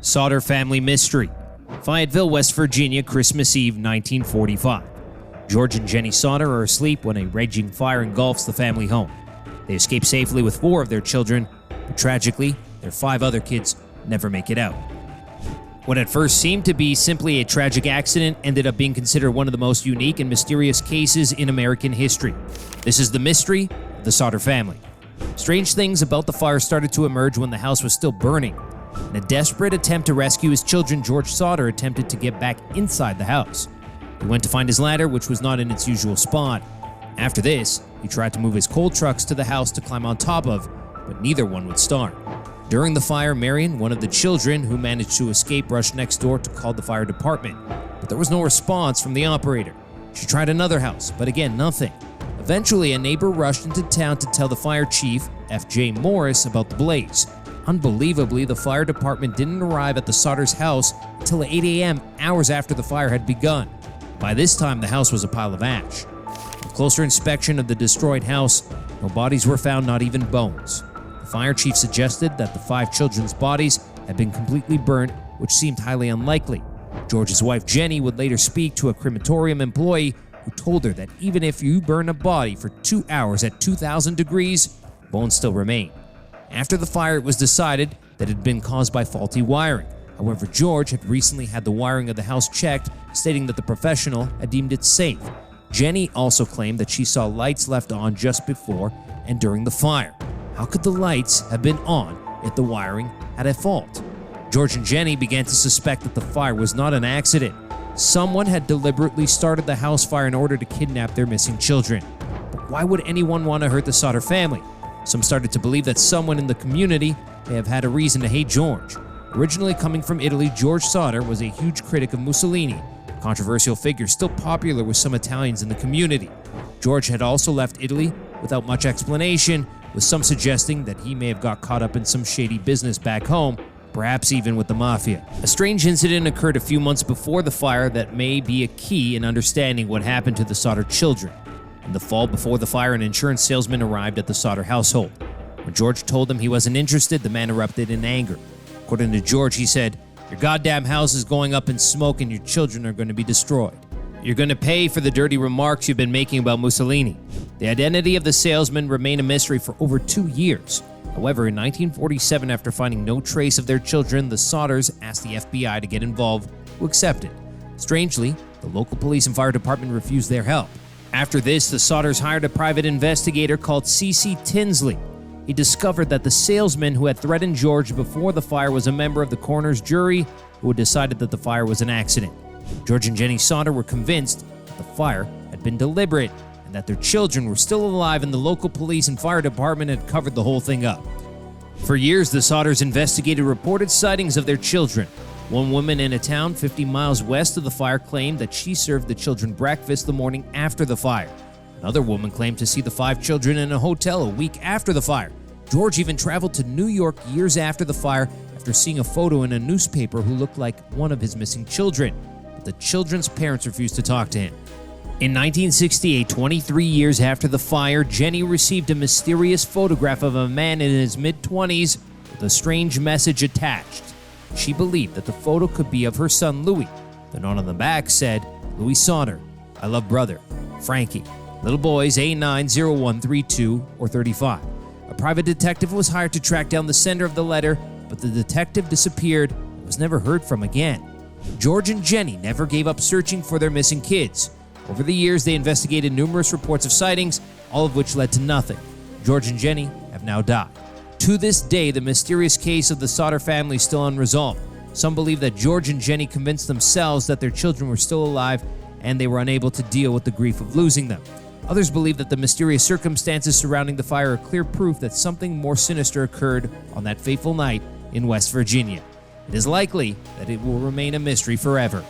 Sodder family mystery. Fayetteville, West Virginia, Christmas Eve, 1945. George and Jenny Sodder are asleep when a raging fire engulfs the family home. They escape safely with 4 of their children, but tragically, their 5 other kids never make it out. What at first seemed to be simply a tragic accident ended up being considered one of the most unique and mysterious cases in American history. This is the mystery of the Sodder family. Strange things about the fire started to emerge when the house was still burning. In a desperate attempt to rescue his children, George Sodder attempted to get back inside the house. He went to find his ladder, which was not in its usual spot. After this, he tried to move his coal trucks to the house to climb on top of, but neither one would start. During the fire, Marion, one of the children who managed to escape, rushed next door to call the fire department, but there was no response from the operator. She tried another house, but again, nothing. Eventually, a neighbor rushed into town to tell the fire chief, F.J. Morris, about the blaze. Unbelievably, the fire department didn't arrive at the Sodders' house until 8 a.m., hours after the fire had begun. By this time, the house was a pile of ash. With closer inspection of the destroyed house, no bodies were found, not even bones. The fire chief suggested that the 5 children's bodies had been completely burnt, which seemed highly unlikely. George's wife, Jenny, would later speak to a crematorium employee who told her that even if you burn a body for 2 hours at 2,000 degrees, bones still remain. After the fire, it was decided that it had been caused by faulty wiring. However, George had recently had the wiring of the house checked, stating that the professional had deemed it safe. Jenny also claimed that she saw lights left on just before and during the fire. How could the lights have been on if the wiring had a fault? George and Jenny began to suspect that the fire was not an accident. Someone had deliberately started the house fire in order to kidnap their missing children. But why would anyone want to hurt the Sodder family? Some started to believe that someone in the community may have had a reason to hate George. Originally coming from Italy, George Sodder was a huge critic of Mussolini, a controversial figure still popular with some Italians in the community. George had also left Italy without much explanation, with some suggesting that he may have got caught up in some shady business back home, perhaps even with the mafia. A strange incident occurred a few months before the fire that may be a key in understanding what happened to the Sodder children. In the fall before the fire, an insurance salesman arrived at the Sodder household. When George told him he wasn't interested, the man erupted in anger. According to George, he said, "Your goddamn house is going up in smoke and your children are going to be destroyed. You're going to pay for the dirty remarks you've been making about Mussolini." The identity of the salesman remained a mystery for over 2 years. However, in 1947, after finding no trace of their children, the Sodders asked the FBI to get involved, who accepted. Strangely, the local police and fire department refused their help. After this, the Sodders hired a private investigator called C.C. Tinsley. He discovered that the salesman who had threatened George before the fire was a member of the coroner's jury who had decided that the fire was an accident. George and Jenny Sodder were convinced that the fire had been deliberate and that their children were still alive, and the local police and fire department had covered the whole thing up. For years, the Sodders investigated reported sightings of their children. One woman in a town 50 miles west of the fire claimed that she served the children breakfast the morning after the fire. Another woman claimed to see the 5 children in a hotel a week after the fire. George even traveled to New York years after the fire after seeing a photo in a newspaper who looked like one of his missing children, but the children's parents refused to talk to him. In 1968, 23 years after the fire, Jenny received a mysterious photograph of a man in his mid-20s with a strange message attached. She believed that the photo could be of her son, Louis. The note on the back said, "Louis Sodder, I love brother, Frankie. Little boys A90132 or 35. A private detective was hired to track down the sender of the letter, but the detective disappeared and was never heard from again. George and Jenny never gave up searching for their missing kids. Over the years, they investigated numerous reports of sightings, all of which led to nothing. George and Jenny have now died. To this day, the mysterious case of the Sodder family is still unresolved. Some believe that George and Jenny convinced themselves that their children were still alive and they were unable to deal with the grief of losing them. Others believe that the mysterious circumstances surrounding the fire are clear proof that something more sinister occurred on that fateful night in West Virginia. It is likely that it will remain a mystery forever.